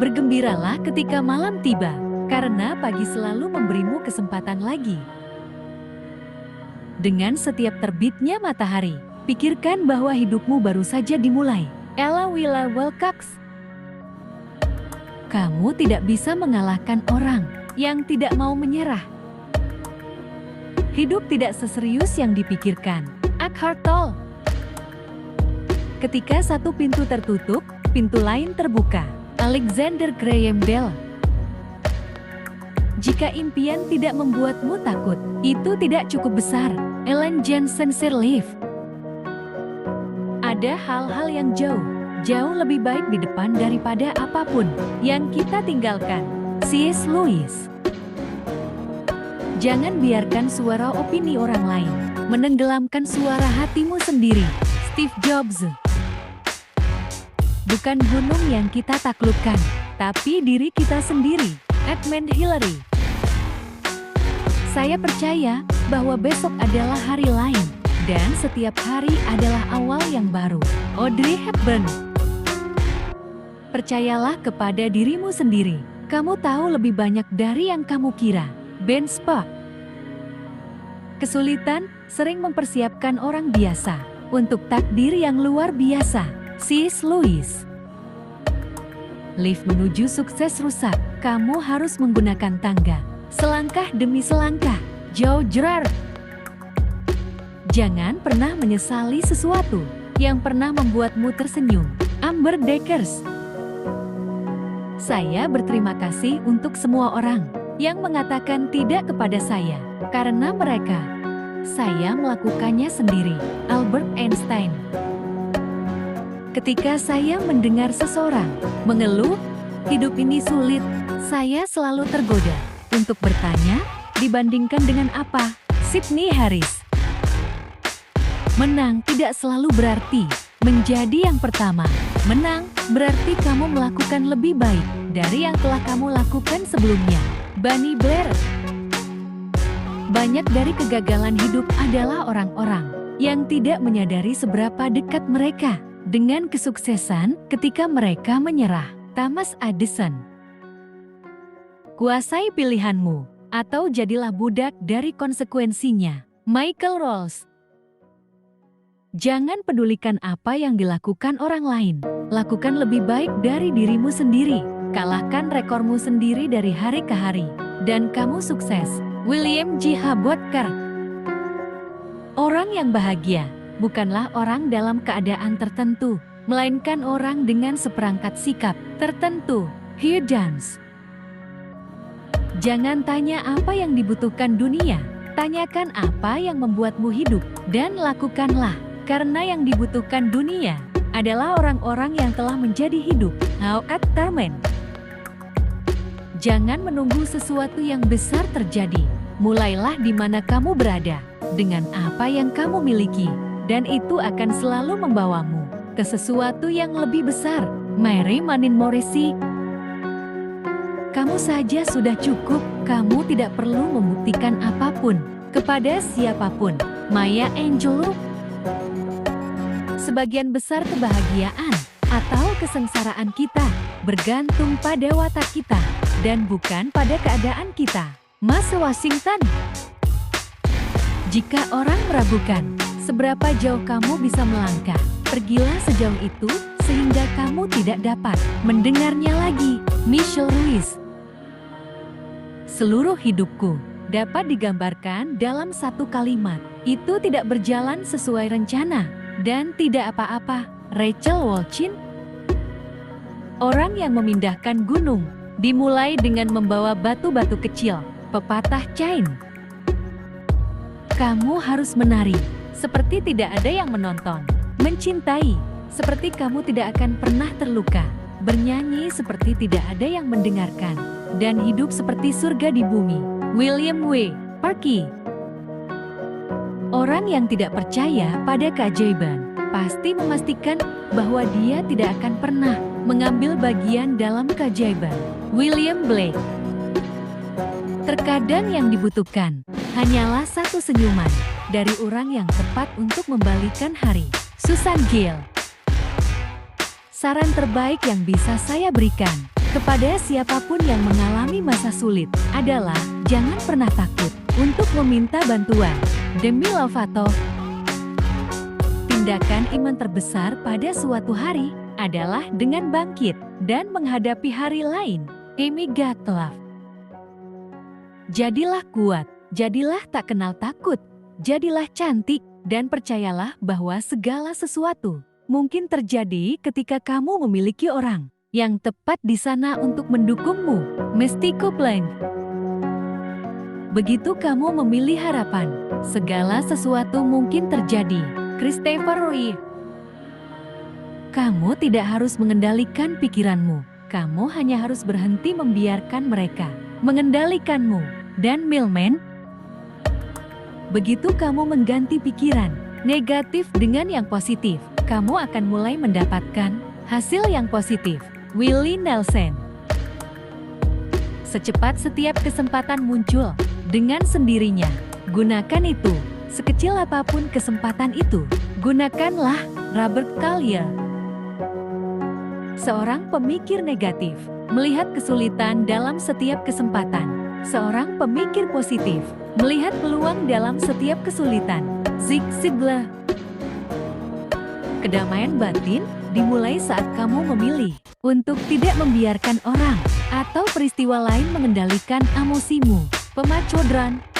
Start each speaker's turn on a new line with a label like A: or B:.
A: Bergembiralah ketika malam tiba, karena pagi selalu memberimu kesempatan lagi. Dengan setiap terbitnya matahari, pikirkan bahwa hidupmu baru saja dimulai. Ella Willa Wilcox. Kamu tidak bisa mengalahkan orang yang tidak mau menyerah. Hidup tidak seserius yang dipikirkan. Eckhart Tolle. Ketika satu pintu tertutup, pintu lain terbuka. Alexander Graham Bell. Jika impian tidak membuatmu takut, itu tidak cukup besar. Ellen Johnson Sirleaf. Ada hal-hal yang jauh lebih baik di depan daripada apapun yang kita tinggalkan. C.S. Lewis. Jangan biarkan suara opini orang lain menenggelamkan suara hatimu sendiri. Steve Jobs. Bukan gunung yang kita taklukkan, tapi diri kita sendiri. Edmund Hillary. Saya percaya bahwa besok adalah hari lain, dan setiap hari adalah awal yang baru. Audrey Hepburn. Percayalah kepada dirimu sendiri. Kamu tahu lebih banyak dari yang kamu kira. Ben Spock. Kesulitan sering mempersiapkan orang biasa untuk takdir yang luar biasa. C.S. Lewis. Lift menuju sukses rusak. Kamu harus menggunakan tangga, selangkah demi selangkah. Joe Girard. Jangan pernah menyesali sesuatu yang pernah membuatmu tersenyum. Amber Dekkers. Saya berterima kasih untuk semua orang yang mengatakan tidak kepada saya, karena saya melakukannya sendiri. Albert Einstein. Ketika saya mendengar seseorang mengeluh, hidup ini sulit, saya selalu tergoda untuk bertanya, dibandingkan dengan apa? Sydney Harris. Menang tidak selalu berarti menjadi yang pertama. Menang berarti kamu melakukan lebih baik dari yang telah kamu lakukan sebelumnya. Bunny Blair. Banyak dari kegagalan hidup adalah orang-orang yang tidak menyadari seberapa dekat mereka dengan kesuksesan ketika mereka menyerah. Thomas Edison. Kuasai pilihanmu, atau jadilah budak dari konsekuensinya. Michael Rolls. Jangan pedulikan apa yang dilakukan orang lain. Lakukan lebih baik dari dirimu sendiri. Kalahkan rekormu sendiri dari hari ke hari. Dan kamu sukses. William J. Habotker. Orang yang bahagia bukanlah orang dalam keadaan tertentu, melainkan orang dengan seperangkat sikap tertentu. Hugh Dance. Jangan tanya apa yang dibutuhkan dunia. Tanyakan apa yang membuatmu hidup, dan lakukanlah. Karena yang dibutuhkan dunia adalah orang-orang yang telah menjadi hidup. Howard Thurman. Jangan menunggu sesuatu yang besar terjadi. Mulailah di mana kamu berada, dengan apa yang kamu miliki, dan itu akan selalu membawamu ke sesuatu yang lebih besar. Mary Manin Morrissey. Kamu saja sudah cukup, kamu tidak perlu membuktikan apapun kepada siapapun. Maya Angelou. Sebagian besar kebahagiaan atau kesengsaraan kita bergantung pada watak kita dan bukan pada keadaan kita. Mas Washington. Jika orang meragukan seberapa jauh kamu bisa melangkah, pergilah sejauh itu sehingga kamu tidak dapat mendengarnya lagi. Michelle Ruiz. Seluruh hidupku dapat digambarkan dalam satu kalimat. Itu tidak berjalan sesuai rencana dan tidak apa-apa. Rachel Walchin. Orang yang memindahkan gunung dimulai dengan membawa batu-batu kecil. Pepatah Cain. Kamu harus menari seperti tidak ada yang menonton, mencintai seperti kamu tidak akan pernah terluka, bernyanyi seperti tidak ada yang mendengarkan, dan hidup seperti surga di bumi. William W. Parkey. Orang yang tidak percaya pada keajaiban pasti memastikan bahwa dia tidak akan pernah mengambil bagian dalam keajaiban. William Blake. Terkadang yang dibutuhkan hanyalah satu senyuman dari orang yang tepat untuk membalikan hari. Susan Gill. Saran terbaik yang bisa saya berikan Kepada siapapun yang mengalami masa sulit adalah jangan pernah takut untuk meminta bantuan. Demi Lovato, tindakan iman terbesar pada suatu hari adalah dengan bangkit dan menghadapi hari lain. Amy Gatliff. Jadilah kuat, jadilah tak kenal takut, jadilah cantik, dan percayalah bahwa segala sesuatu mungkin terjadi ketika kamu memiliki orang yang tepat di sana untuk mendukungmu. Misty Copeland. Begitu kamu memilih harapan, segala sesuatu mungkin terjadi. Christopher Reeve. Kamu tidak harus mengendalikan pikiranmu, kamu hanya harus berhenti membiarkan mereka mengendalikanmu. Dan Millman. Begitu kamu mengganti pikiran negatif dengan yang positif, kamu akan mulai mendapatkan hasil yang positif. Willie Nelson. Secepat setiap kesempatan muncul dengan sendirinya. Gunakan itu, sekecil apapun kesempatan itu. Gunakanlah. Robert Collier. Seorang pemikir negatif melihat kesulitan dalam setiap kesempatan. Seorang pemikir positif melihat peluang dalam setiap kesulitan. Zig Ziglar. Kedamaian batin dimulai saat kamu memilih untuk tidak membiarkan orang atau peristiwa lain mengendalikan emosimu. Pemachodran.